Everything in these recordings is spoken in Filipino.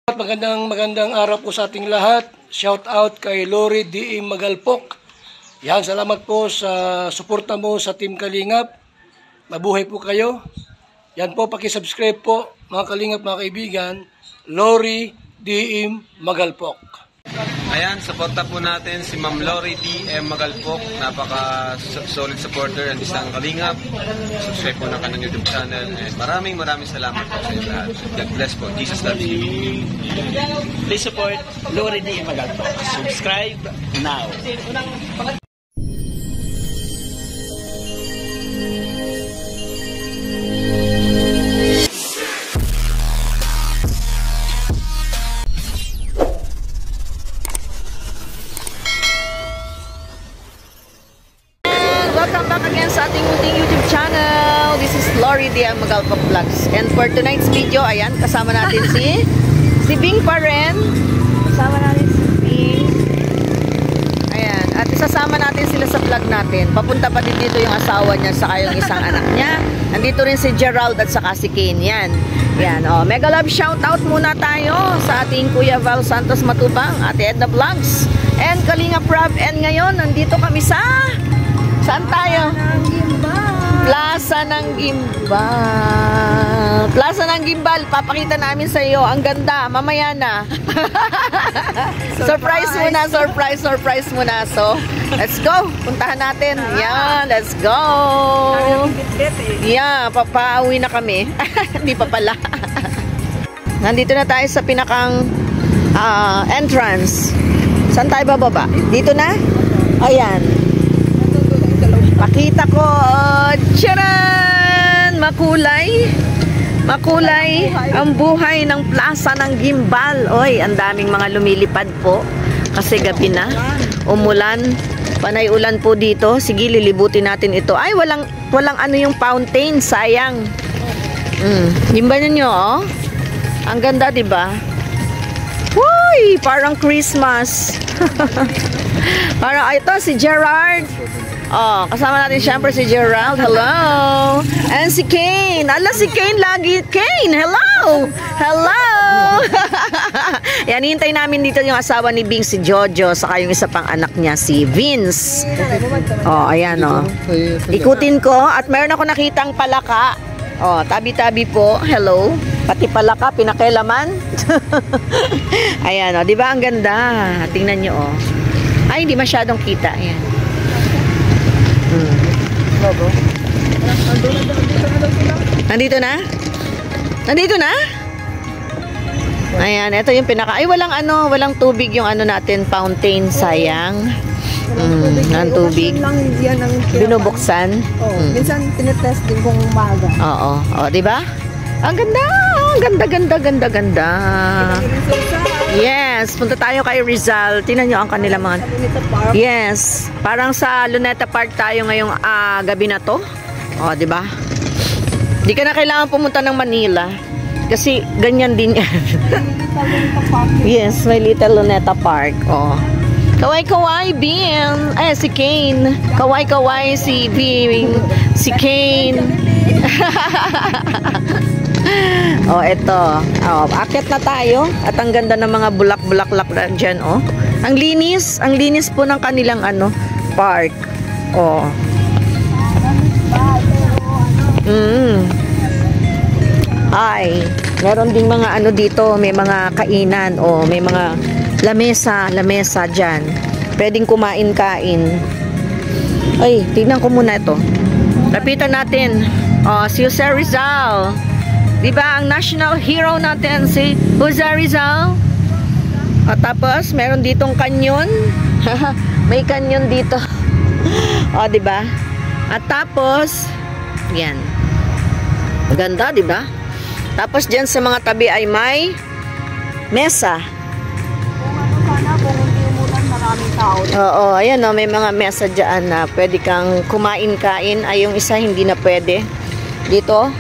Magandang araw po sa ating lahat. Shout out kay Lori D. Magalpok. Yan, salamat po sa suporta mo sa Team Kalingap. Mabuhay po kayo. Yan po, paki-subscribe po mga Kalingap, mga kaibigan. Lori D. Magalpok. Ayan, suporta po natin si Ma'am Lori D. Magalpok. Napaka-solid supporter and isang Kalingap. Subscribe po na kanyang YouTube channel. And maraming salamat po sa inyo lahat. God bless po. Jesus loves you. Please support Lori D. Magalpok. Subscribe now. Welcome back again sa ating munting YouTube channel. This is Lori D. Magalpok Vlogs. And for tonight's video, ayan, kasama natin si Bing pa rin. Kasama natin si Bing. Ayan, at isasama natin sila sa vlog natin. Papunta pa din dito yung asawa niya saka yung isang anak niya. Nandito rin si Gerald at saka si Kane. Yan. Yan, oh. Mega love shoutout muna tayo sa ating Kuya Val Santos Matubang, Ate Edna Vlogs, and Kalinga Prab. And ngayon, nandito kami sa... Saan tayo? Plaza ng Gimbal. Plaza ng Gimbal. Papakita namin sa iyo. Ang ganda. Mamaya na. Surprise muna. Surprise muna. So, let's go. Puntahan natin. Yan. Let's go. Yeah. Papauwi na kami. Hindi pa pala. Nandito na tayo sa pinakang entrance. Saan tayo bababa? Dito na? Ayan. Pakita ko, tcharan! Makulay ang buhay ng Plaza ng Gimbal. Oy, ang daming mga lumilipad po kasi gabi na, umulan, panay ulan po dito. Sige, lilibutin natin ito. Ay, walang ano yung fountain, sayang. Gimba niyo, oh. Ang ganda, 'di ba? Uy, parang Christmas. Parang ito si Gerard. Oh, kasama natin syempre si Gerald. Hello. And si Kane. Ala, si Kane lagi. Kane, hello. Hello. Yan, hintay namin dito yung asawa ni Bing, si Jojo, saka yung isa pang anak niya, si Vince. Oh, ayan, oh. Ikutin ko at meron ako nakitang palaka. Oh, tabi-tabi po. Hello. Pati palaka, pinakilaman. Ayan, oh. Diba ang ganda? Tingnan nyo, oh. Ay, hindi masyadong kita. Ayan. Nandito na? Ayan, ito yung pinaka. Ay, walang tubig yung ano natin, fountain, sayang. Ang tubig. Binubuksan. Minsan tinetest din kung umaga. Oo, di ba? Ang ganda, ganda. Yes, punta tayo kay Rizal. Tingnan nyo ang kanila mga... Yes, parang sa Luneta Park tayo ngayong gabi na to. O, di ba? Di ka na kailangan pumunta ng Manila. Kasi ganyan din yan. Yes, may Little Luneta Park. O. Kaway-kaway, Bing. Ay, si Kane. Kaway-kaway, si Bing. Si Kane. Oh, eto. Oh, akit na tayo. At ang ganda ng mga bulak-bulaklak na dyan, oh. Ang linis po ng kanilang park. Oh. Ay, meron ding mga dito, may mga kainan, oh, may mga lamesa dyan. Pwedeng kumain-kain. Ay, tignan ko muna ito. Lapitan natin. Oh, si Jose Rizal. Diba ang national hero natin si Jose Rizal? At tapos meron ditong kanyon. May kanyon dito. O, diba? At tapos yan. Maganda, diba? Tapos dyan sa mga tabi ay may mesa. Kung hindi umulan, maraming tao. Oo, ayan o, may mga mesa dyan na pwede kang kumain-kain. Ay, yung isa hindi na pwede. Dito.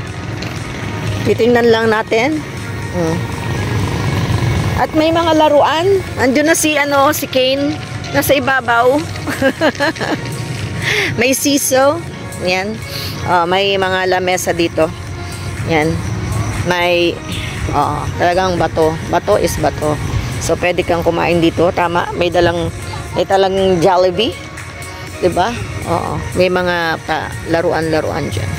Titingnan lang natin. At may mga laruan. Andiyan na si Kane nasa ibabaw. May siso. Yan. May mga lamesa dito. Yan. May Oo, talagang bato. Bato is bato. So, pwede kang kumain dito. Tama, may talang Jollibee. Diba? Oo. May mga laruan-laruan dyan.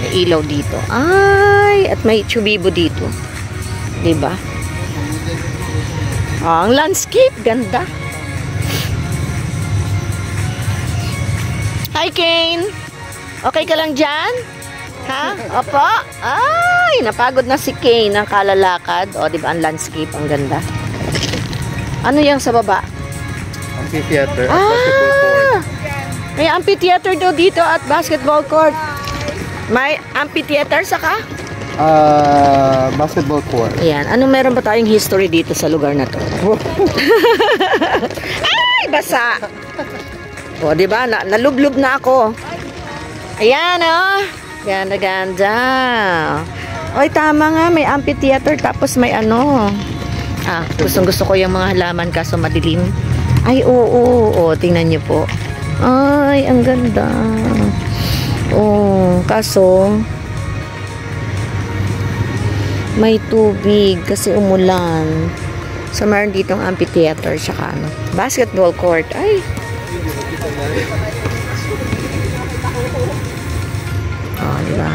May ilaw dito. Ay, at may chubibo dito. Diba? Oh, ang landscape, ganda. Hi, Kane. Okay ka lang dyan? Ha? Opo? Ay, napagod na si Kane ng kalalakad. O, diba ang landscape, ang ganda. Ano yung sa baba? Amphitheater at basketball court. May amphitheater daw dito at basketball court. May amphitheater saka? Basketball court. Ayan. Ano meron ba tayong history dito sa lugar na to? Ay, basa! O, diba? Nalublob na ako. Ayan, oh. Ganda-ganda. Oy, tama nga. May amphitheater tapos may ano. Gustong-gusto ko yung mga halaman kaso madilim. Ay, oo. O, tingnan nyo po. Ay, ang ganda. Oh, kaso may tubig kasi umulan. So, meron ditong amphitheater tsaka ano, basketball court. Ay. Oh, diba?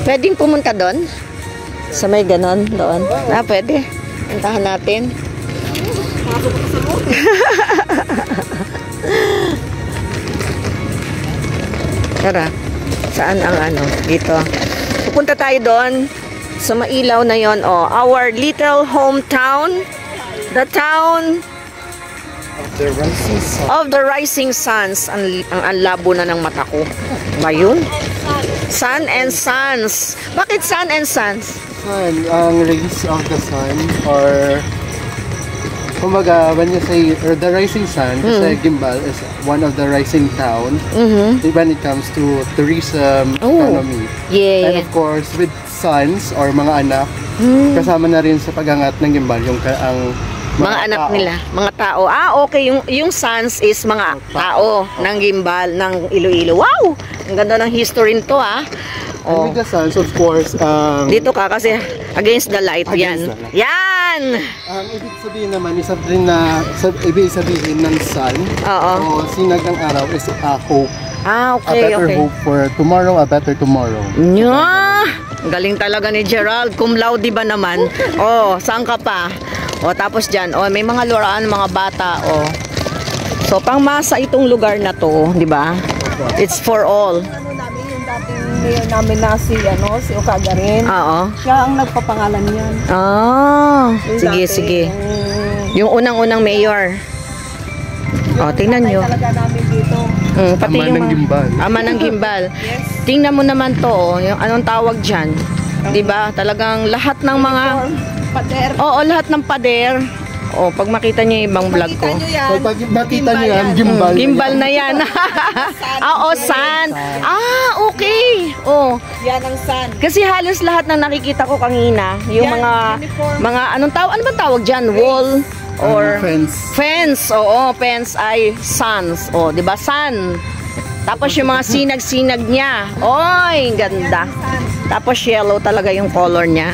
Pwedeng pumunta doon? Sa may ganon doon? Pwede. Puntahan natin. Tara. Saan ang ano? Dito. Pupunta tayo doon. Sa mailaw na yon. Oh, our little hometown. The town of the rising suns. Ang labo na ng mata ko. Ba yun? Sun and suns. Bakit sun and suns? Sun, ang rays of the sun, or kumbaga, when you say the rising sun, kasi Gimbal is one of the rising town when it comes to tourism, economy. Yeah. And of course, with sons or mga anak, kasama na rin sa pag-angat ng Gimbal yung ang mga anak tao. nila, mga tao. Okay, yung sons is mga tao ng Gimbal, ng Iloilo. Wow! Ang ganda ng history nito, And with the sons, of course, dito ka kasi against the light. Yan. Against the light. Yan! ibig sabihin naman, isa rin na, ibig sabihin ng sun, o sinag ng araw is hope. Okay, A better hope for tomorrow, a better tomorrow. Galing talaga ni Gerald. Cum laude ba naman? Saan ka pa? Tapos dyan, may mga loraan, mga bata, So, pangmasa itong lugar na to, di ba? It's for all. Ano namin, yung dating mayor namin na si Okagarin. Siya ang nagpapangalan niyan. Sige, dati, sige. Yung unang-unang mayor. Tingnan nyo. Talaga namin dito. Pati Ama ng Gimbal. Ama ng Gimbal. Tingnan mo naman to, yung anong tawag dyan. Diba? Talagang lahat ng mga... Pader. lahat ng pader. Pag makita nyo yung ibang vlog ko. So, pag makita niyo yan, Gimbal. Gimbal na yan. Sun. Okay. Yan ang sun. Kasi halos lahat ng nakikita ko kanina, yung Yan, mga anong tawag, ano bang tawag dyan? Wall or fence. Fence. Fence ay suns. Di ba? Sun. Tapos yung mga sinag-sinag niya. Oy, ganda. Tapos yellow talaga yung color niya.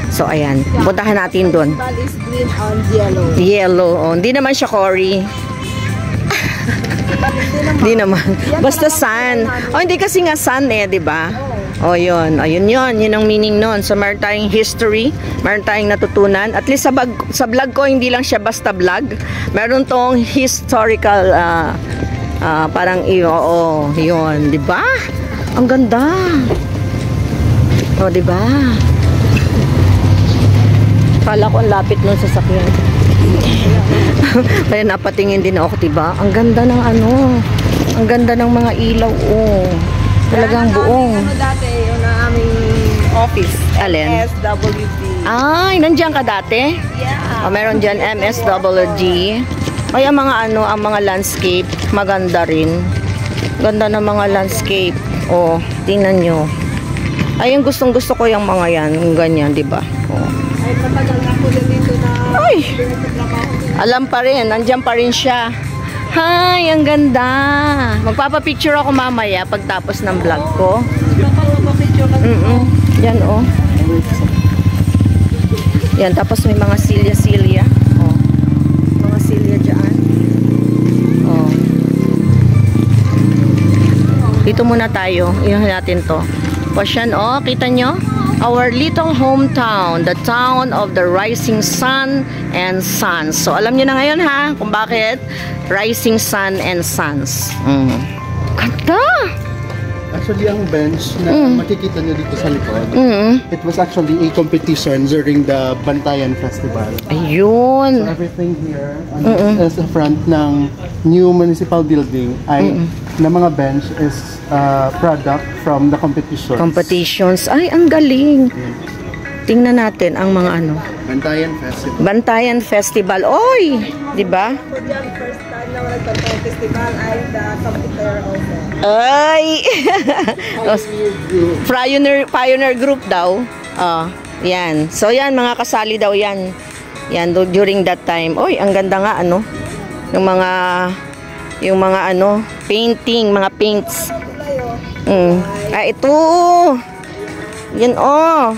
So, ayan. Puntahan natin doon. Gimbal is green and yellow. Yellow. Hindi naman siya Cory. Hindi naman. Basta sun. Hindi kasi nga sun di ba? Yun. Ayun yun. Yun ang meaning nun. So, meron tayong history. Meron tayong natutunan. At least sa vlog ko, hindi lang siya basta vlog. Meron tong historical parang yun. Di ba? Ang ganda. Di ba? Kala ko ang lapit nun sa sakyan. Kaya napatingin din ako, diba? Ang ganda ng ang ganda ng mga ilaw, Talagang buong. Dati, yun ang aming office. Alin? MSWD. Ay, nandiyan ka dati? Yeah. Meron dyan MSWD. Kaya mga ang mga landscape, maganda rin. Ganda ng mga landscape. Tingnan nyo. Ay, yung gustong-gusto ko yung mga yan. Yung ganyan, diba? Ay, matagal na po din dito na Alam pa rin, nandyan pa rin siya. Hi, ang ganda. Magpapapicture ako mamaya pagtapos ng vlog ko. Magpapapicture ka. Yan, Yan, tapos may mga silya-silya. Oh. Mga silya dyan. Oh. Dito muna tayo. Iyan natin to. Pasyan, oh, kita nyo? Our little hometown, the town of the rising sun and suns. So, alam nyo na ngayon ha, kung bakit rising sun and suns. Ganda! Actually, ang bench na makikita nyo dito sa likod, it was actually a competition during the Bantayan Festival. Ayun. So everything here, sa front ng new municipal building, ay na mga bench is product from the competitions. Competitions. Ay, ang galing. Tingnan natin ang mga ano. Bantayan Festival. Bantayan Festival. Oy! Di ba? First time na Bantayan Festival ay the computer also. Ay! Pioneer group daw. Oh, yan. So yan, mga kasali daw yan. Yan, during that time. Oy, ang ganda nga, ano? Yung mga ano, painting, mga paints. Ah, ito. Yan, oh.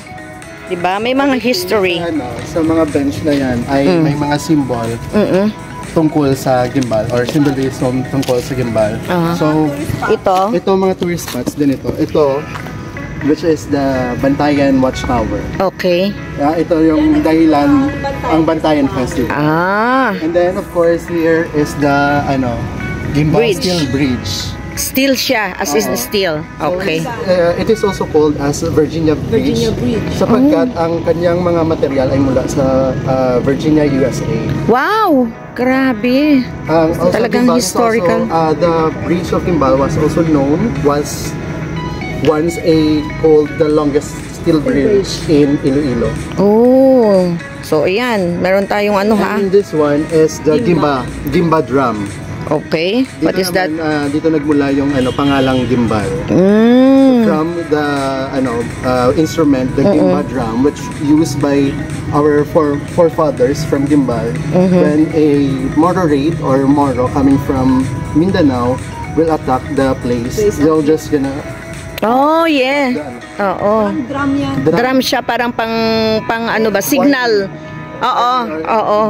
Diba? May mga history. Sa mga bench na yan ay may mga symbol tungkol sa gimbal or symbolism tungkol sa gimbal. So, ito mga tourist spots din ito. Ito, which is the Bantayan Watchtower. Okay. Ito yung dahilan ang Bantayan Festival. And then, of course, here is the Gimbal Steel Bridge. Steel siya, as is steel. Okay. It is also called as Virginia Bridge. Sapagkat ang kanyang mga material ay mula sa Virginia, USA. Wow! Grabe. Talagang historical. Also, the bridge of Gimbal was also known, was once called the longest steel bridge in Iloilo. Oh. So, ayan. Meron tayong ano ha? And this one is the Gimba drum. Okay. What is that? Dito nagmula yung pangalang gimbal. From the instrument, the gimba drum, which used by our forefathers from Gimbal, when a Moro raid or Moro coming from Mindanao will attack the place, they'll just oh, yeah. Oo. Drum yan. Drum siya, parang pang ano ba, signal. Oo.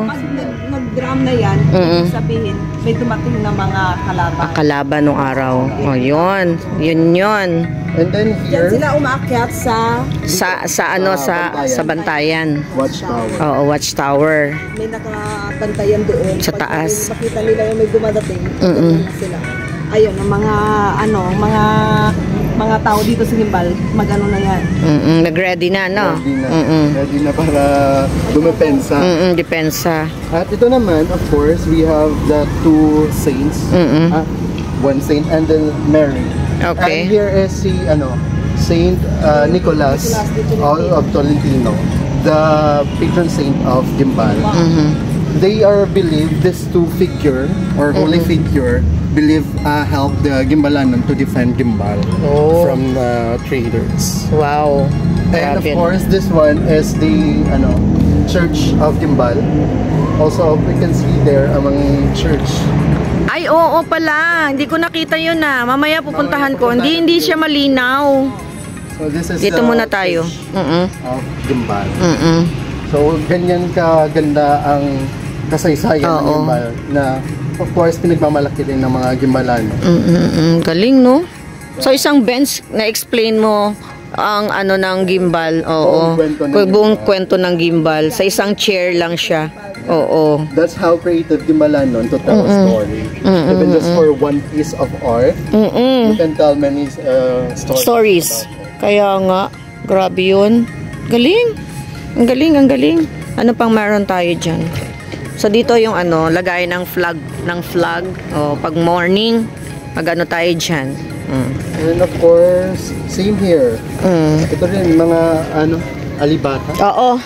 Pag nag-drum na yan, sabihin, may dumating na mga kalaban. Kalaban nung araw. Oh, yun. Yun. And then here, Diyan sila umaakyat sa Bantayan. Watchtower. Oo, Watchtower. May nakabantayan doon. Sa taas. Pag makita nila yung may dumadating, na sila. Ayun, ang mga tao dito sa Gimbal, mag-ano na yan. Nag-ready na, no? Ready na para dumepensa. Depensa. At ito naman, of course, we have the two saints. One saint and then Mary. Okay. And here is Saint Nicholas of Tolentino, the patron saint of Gimbal. They are believed, these two figure or holy figure, help the Gimbalanon to defend Gimbal from traders. Wow. And of course, this one is the Church of Gimbal. Also, we can see there among church. Ay, oo pala. Hindi ko nakita yun na. Mamaya pupuntahan ko. Hindi siya malinaw. So this is dito muna tayo. Of Gimbal. So, ganyan kaganda ang kasaysayan ng Gimbal na of course pinagmamalaki din ng mga Gimbalano. Galing, no? So, isang bench na explain mo ang ng Gimbal. Oo. Buong kwento ng Gimbal. Sa isang chair lang siya. Oo. That's how creative Gimbalanon to tell a story. Even just for one piece of art, you can tell many stories. Kaya nga, grabe yun. Galing. Ang galing. Ano pang meron tayo dyan? So, dito yung lagay ng flag. Pag morning, tayo dyan. And of course, same here. Ito rin, mga alibata. Oo.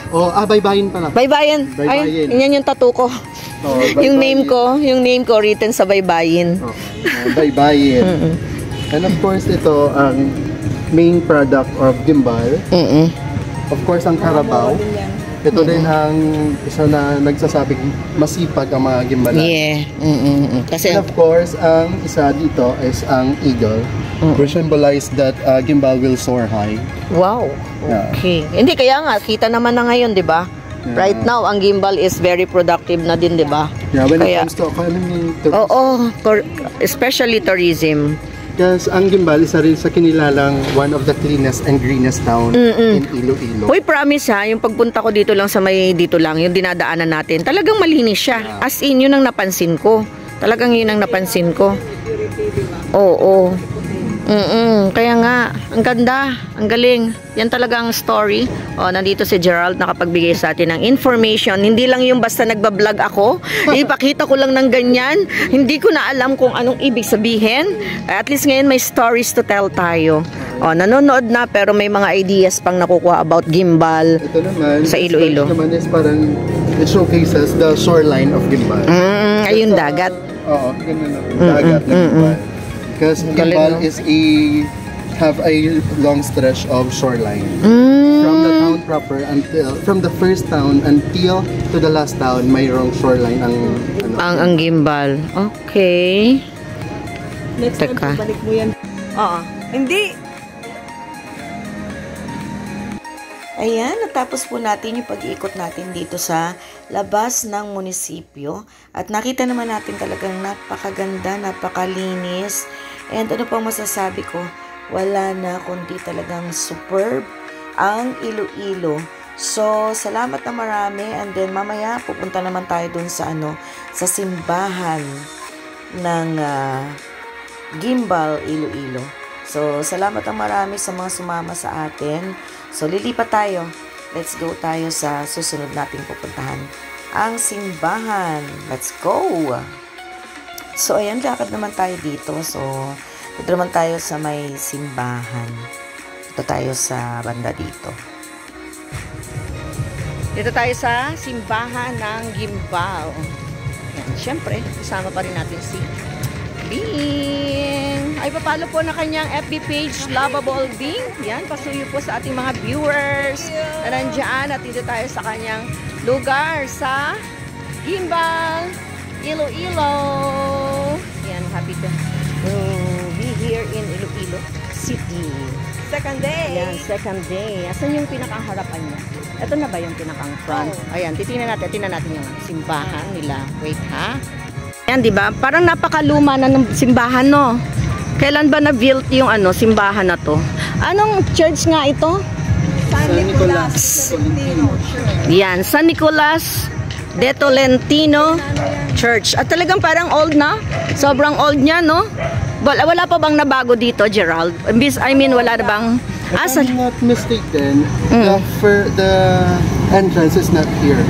Baybayin pala. Baybayin. Ay, yan yung tattoo ko. Yung name ko written sa baybayin. Baybayin. And of course, ito ang main product of Gimbal. Of course, ang Carabao. Ito din ang isa na nagsasabing masipag ang mga Gimbalano. Yeah. Kasi, and of course, ang isa dito is ang eagle, which symbolize that Gimbal will soar high. Wow. Okay. Hindi, kaya nga, kita naman na ngayon, di ba? Right now, ang gimbal is very productive na din, di ba? Yeah, when it comes to economy, Oo, especially tourism. Because ang Gimbal isa rin sa kinilalang one of the cleanest and greenest town in Iloilo. Uy, promise ha, yung pagpunta ko dito lang sa may dito lang, yung dinadaanan natin, talagang malinis siya. As in, yun ang napansin ko. Talagang yun ang napansin ko. Oo. Kaya nga, ang ganda, ang galing. Yan talaga ang story. O, nandito si Gerald nakapagbigay sa atin ng information. Hindi lang yung basta nagbablog ako. Ipakita ko lang ng ganyan. Hindi ko na alam kung anong ibig sabihin. At least ngayon may stories to tell tayo. O, nanonood na pero may mga ideas pang nakukuha about gimbal. Ito naman, sa Iloilo. Ito naman is parang it showcases the shoreline of Gimbal. Ayun, dagat. Oo, ganun na. Dagat na Gimbal. Because Gimbal is have a long stretch of shoreline. From the town proper from the first town until to the last town, mayroong shoreline ang Gimbal. Okay. Next time, balik mo yan. Oo. Hindi. Ayan, natapos po natin yung pag-iikot natin dito sa labas ng munisipyo. At nakita naman natin talagang napakaganda, napakalinis. And ano pang masasabi ko, wala na kundi talagang superb ang Iloilo. So, salamat na marami. And then mamaya pupunta naman tayo dun sa sa simbahan ng Gimbal, Iloilo. So, salamat na marami sa mga sumama sa atin. So, lilipat tayo. Let's go tayo sa susunod nating pupuntahan. Ang simbahan. Let's go! So, ayan, lakad naman tayo dito. So, dito naman tayo sa may simbahan. Dito tayo sa banda dito. Dito tayo sa simbahan ng Gimbal. Ayan, syempre, kasama pa rin natin si Bing! Ay, papalo po na kanyang FB page, Lovable Bing. Yan, pasuyo po sa ating mga viewers na nandyan. At dito tayo sa kanyang lugar sa Gimbal, Iloilo. Yan, happy to be here in Iloilo City. Second day. Yan, second day. Asan yung pinakaharapan niya? Ito na ba yung pinakang front? Ayan, titingnan natin yung simbahan nila. Wait, ha? Yan, di ba? Parang napakaluma na ng simbahan, no? Kailan ba na-built yung simbahan na to? Anong church nga ito? San Nicolas Tolentino Church. Yan, San Nicolas de Tolentino Church. At talagang parang old na. Sobrang old niya, no? Wala pa bang nabago dito, Gerald? I mean, wala na bang... If I'm not mistaken, the entrance is not here.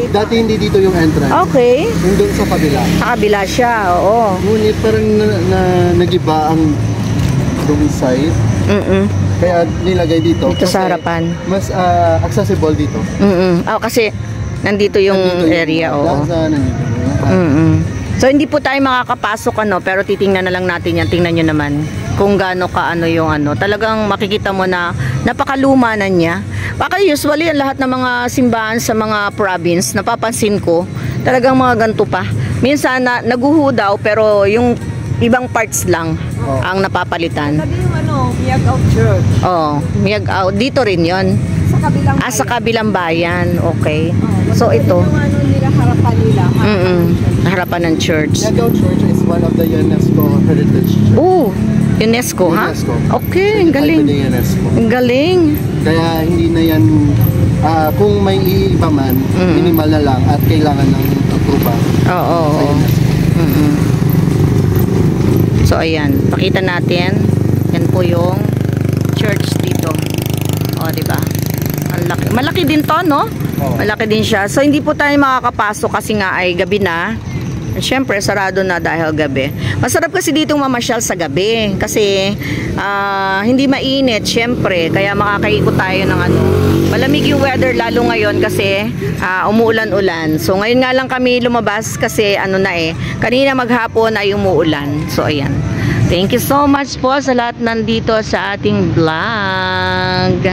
Dati hindi dito yung entrance. Okay. Yung doon sa kabila. Sa kabila siya, oo. Ngunit parang nagiba ang room side. Kaya nilagay dito. Dito sa harapan. Mas accessible dito. Kasi nandito yung area, oo. So hindi po tayo makakapasok pero titingnan na lang natin yan. Tingnan nyo naman kung gaano ka yung talagang makikita mo na napakaluma na niya. Baka usually ang lahat ng mga simbahan sa mga province, napapansin ko, talagang mga ganito pa. Minsan naguho daw pero yung ibang parts lang ang napapalitan. Sabi yung Miag-Out Church. Miag-Out. Dito rin yon. Sa kabilang bayan. Sa kabilang bayan. Okay. So ito. Yung nila, harapan nila. Harapan ng church. Miag-Out Church is one of the UNESCO Heritage Church. UNESCO, ha? UNESCO. Okay, ang galing. Ang galing. Kaya hindi na yan, kung may iiba man, minimal na lang at kailangan ng approval. Oo. So, ayan. Pakita natin. Yan po yung church dito. Diba? Malaki din to, no? Malaki din siya. So, hindi po tayo makakapasok kasi nga ay gabi na. Siyempre, sarado na dahil gabi. Masarap kasi ditong mamasyal sa gabi. Kasi, hindi mainit, siyempre. Kaya makakaikot tayo ng malamig yung weather lalo ngayon kasi umuulan-ulan. So, ngayon nga lang kami lumabas kasi kanina maghapon ay umuulan. So, ayan. Thank you so much po sa lahat nandito sa ating vlog.